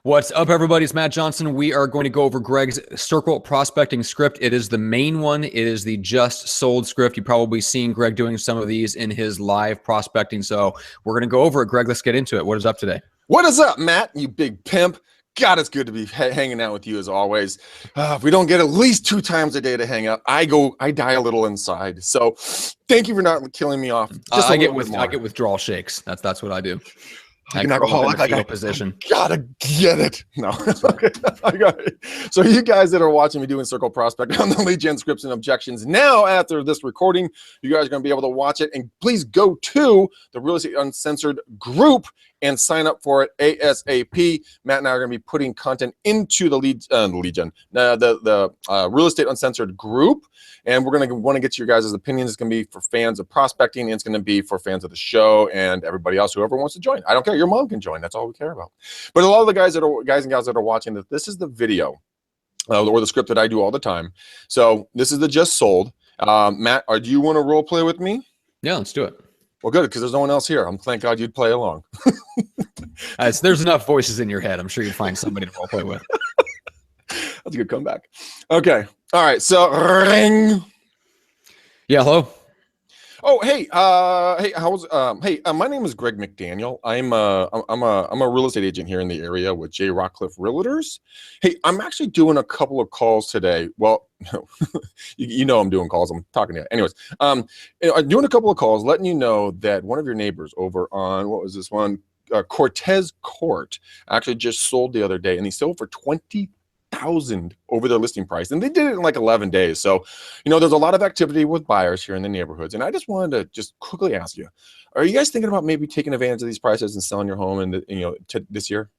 What's up, everybody? It's Matt Johnson. We are going to go over Greg's circle prospecting script. It is the main one. It is the just sold script. You've probably seen Greg doing some of these in his live prospecting. So we're going to go over it. Greg, let's get into it. What is up today? What is up, Matt, you big pimp? God, it's good to be hanging out with you as always. If we don't get at least 2 times a day to hang out, I die a little inside. So thank you for not killing me off. I get withdrawal shakes. That's what I do. An alcoholic, I position. Gotta get it. No, okay. I got it. So you guys that are watching me doing circle prospect on the lead gen scripts and objections, now after this recording, you guys are going to be able to watch it. And please go to the Real Estate Uncensored group and sign up for it ASAP. Matt and I are going to be putting content into the the Real Estate Uncensored group. And we're going to want to get your guys' opinions. It's going to be for fans of prospecting, and it's going to be for fans of the show and everybody else, whoever wants to join. I don't care. Your mom can join. That's all we care about. But a lot of the guys and gals that are watching that, this is the video or the script that I do all the time. So this is the just sold. Matt, do you want to role play with me? Yeah, let's do it. Well, good, because there's no one else here. Thank God you'd play along. There's enough voices in your head. I'm sure you'll find somebody to role play with. That's a good comeback. Okay. All right. So ring. Yeah. Hello. Oh, hey. My name is Greg McDaniel. I'm a real estate agent here in the area with J. Rockcliffe Realtors. Hey, I'm actually doing a couple of calls today. Well, you know I'm doing calls. I'm talking to you. Anyways, I'm doing a couple of calls, letting you know that one of your neighbors over on, what was this one? Cortez Court actually just sold the other day, and he sold for $20,000 over their listing price, and they did it in like 11 days. So, there's a lot of activity with buyers here in the neighborhoods, and I just wanted to just quickly ask you: are you guys thinking about maybe taking advantage of these prices and selling your home in this year?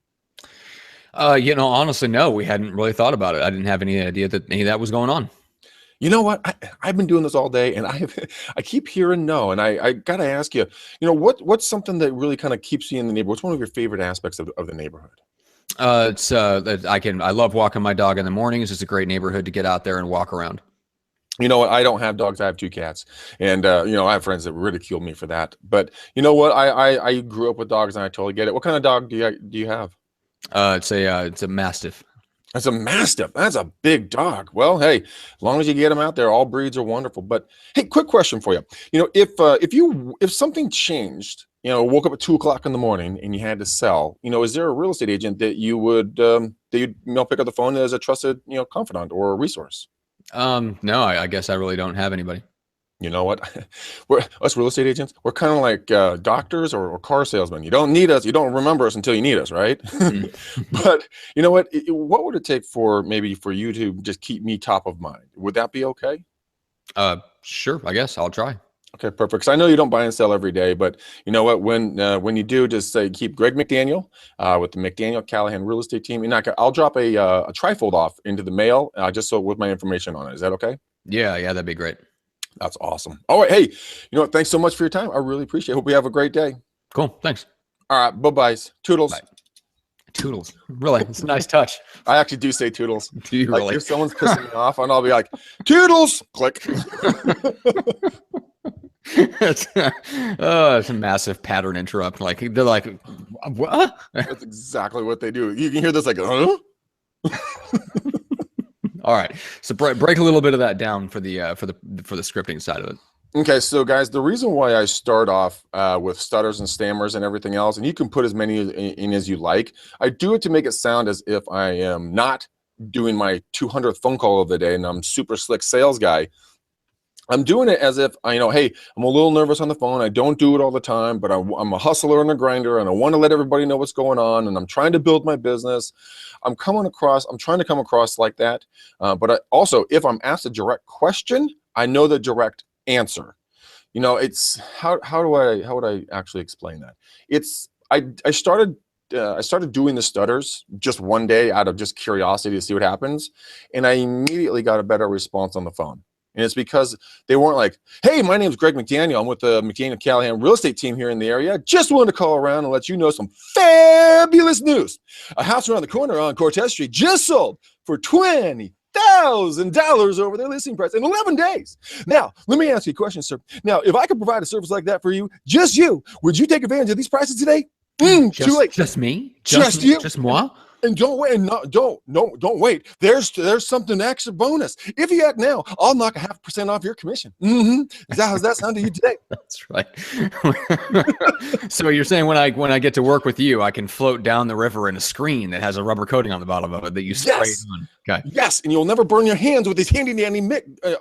Honestly, no. We hadn't really thought about it. I didn't have any idea that any of that was going on. You know what? I've been doing this all day, and I keep hearing no. And I got to ask you, what's something that really kind of keeps you in the neighborhood? What's one of your favorite aspects of the neighborhood? I love walking my dog in the mornings. It's a great neighborhood to get out there and walk around. You know what? I don't have dogs. I have 2 cats, and I have friends that ridicule me for that. But you know what? I grew up with dogs, and I totally get it. What kind of dog do you have? It's a Mastiff. That's a Mastiff. That's a big dog. Well, hey, as long as you get them out there, all breeds are wonderful. But hey, quick question for you. If something changed, woke up at 2 o'clock in the morning and you had to sell, is there a real estate agent that you would pick up the phone as a trusted, confidant or a resource? No, I guess I really don't have anybody. You know what? Us real estate agents, we're kind of like doctors or car salesmen. You don't need us. You don't remember us until you need us, right? But you know what? What would it take for you to just keep me top of mind? Would that be okay? Sure. I guess I'll try. Okay, perfect. Because I know you don't buy and sell every day, but you know what? When you do, just say keep Greg McDaniel with the McDaniel Callahan Real Estate Team. And I'll drop a trifold off into the mail just so with my information on it. Is that okay? Yeah, that'd be great. That's awesome. All right. Hey, you know what? Thanks so much for your time. I really appreciate it. Hope we have a great day. Cool. Thanks. All right. Bye-byes. Toodles. Bye. Toodles. Really? It's a nice touch. I actually do say toodles. Do you really? If someone's pissing me off, and I'll be like, toodles. Click. It's a massive pattern interrupt. Like they're like, what? That's exactly what they do. You can hear this like, huh? All right, so break a little bit of that down for the scripting side of it. Okay, so guys, the reason why I start off with stutters and stammers and everything else, and you can put as many in as you like, I do it to make it sound as if I am not doing my 200th phone call of the day and I'm super slick sales guy. I'm doing it as if hey, I'm a little nervous on the phone. I don't do it all the time, but I'm a hustler and a grinder, and I want to let everybody know what's going on, and I'm trying to build my business. I'm trying to come across like that. But also, if I'm asked a direct question, I know the direct answer. It's how would I actually explain that? I started doing the stutters just one day out of just curiosity to see what happens, and I immediately got a better response on the phone. And it's because they weren't like, hey, my name's Greg McDaniel. I'm with the McDaniel Callahan Real Estate Team here in the area. Just wanted to call around and let you know some fabulous news. A house around the corner on Cortez Street just sold for $20,000 over their listing price in 11 days. Now, let me ask you a question, sir. Now, if I could provide a service like that for you, just you, would you take advantage of these prices today? Too late. Just me? Just you? Just moi? And don't wait, and don't wait. There's something extra bonus. If you act now, I'll knock 0.5% off your commission. How's that sound to you today? That's right. So you're saying when I get to work with you, I can float down the river in a screen that has a rubber coating on the bottom of it that you spray on. Okay. Yes, and you'll never burn your hands with these handy dandy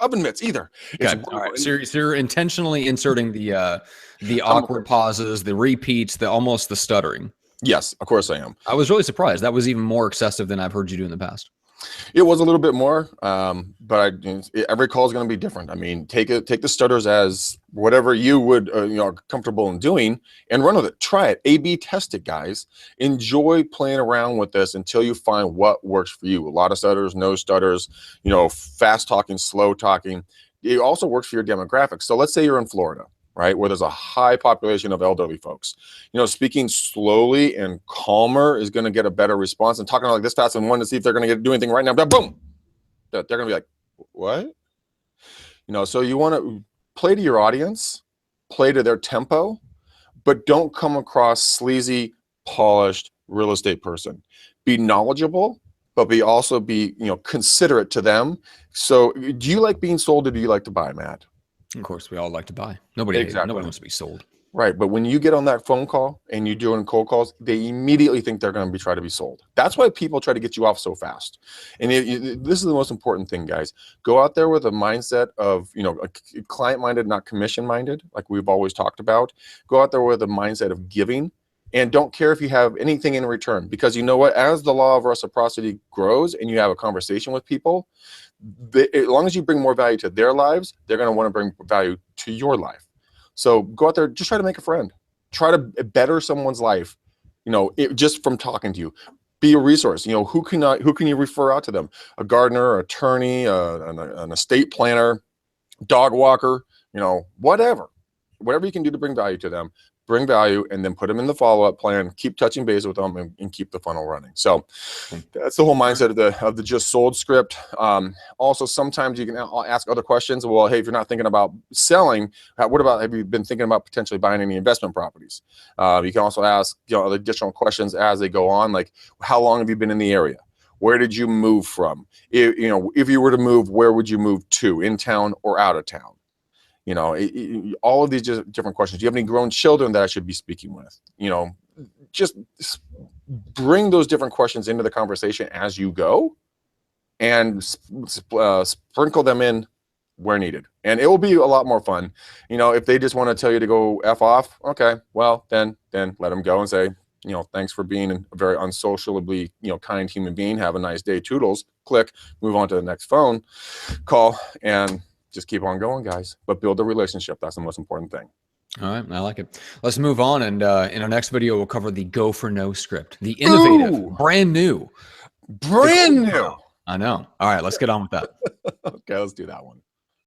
oven mitts either. Okay. All right. So you're intentionally inserting the awkward pauses, the repeats, almost the stuttering. Yes, of course I am. I was really surprised. That was even more excessive than I've heard you do in the past. It was a little bit more, but every call is going to be different. I mean, take the stutters as whatever you would are comfortable in doing, and run with it. Try it. A/B test it, guys. Enjoy playing around with this until you find what works for you. A lot of stutters, no stutters. Fast talking, slow talking. It also works for your demographics. So let's say you're in Florida, right, where there's a high population of elderly folks. Speaking slowly and calmer is going to get a better response. And talking like this fast and wanting to see if they're going to do anything right now, but boom, they're going to be like, what? So you want to play to your audience, play to their tempo, but don't come across sleazy, polished real estate person. Be knowledgeable, but also be considerate to them. So do you like being sold or do you like to buy, Matt? Of course, we all like to buy. Nobody wants to be sold. Right, but when you get on that phone call and you're doing cold calls, they immediately think they're going to try to be sold. That's why people try to get you off so fast. And this is the most important thing, guys. Go out there with a mindset of, client-minded, not commission-minded, like we've always talked about. Go out there with a mindset of giving, and don't care if you have anything in return, because you know what? As the law of reciprocity grows and you have a conversation with people, as long as you bring more value to their lives, they're going to want to bring value to your life. So go out there, just try to make a friend. Try to better someone's life, just from talking to you. Be a resource. Who can you refer out to them? A gardener, attorney, an estate planner, dog walker, whatever you can do to bring value to them. Bring value, and then put them in the follow-up plan. Keep touching base with them, and keep the funnel running. So that's the whole mindset of the just sold script. Also, sometimes you can ask other questions. Well, hey, if you're not thinking about selling, what about, have you been thinking about potentially buying any investment properties? You can also ask additional questions as they go on, like how long have you been in the area? Where did you move from? If you were to move, where would you move to, in town or out of town? All of these different questions. Do you have any grown children that I should be speaking with? Just bring those different questions into the conversation as you go, and sprinkle them in where needed. And it will be a lot more fun. If they just want to tell you to go F off, okay, well, then let them go and say, thanks for being a very unsociably, kind human being. Have a nice day. Toodles. Click. Move on to the next phone call, and just keep on going, guys. But build a relationship. That's the most important thing. All right, I like it. Let's move on, and in our next video, we'll cover the Go for No script, the innovative, brand new. I know. All right, let's get on with that. Okay, let's do that one.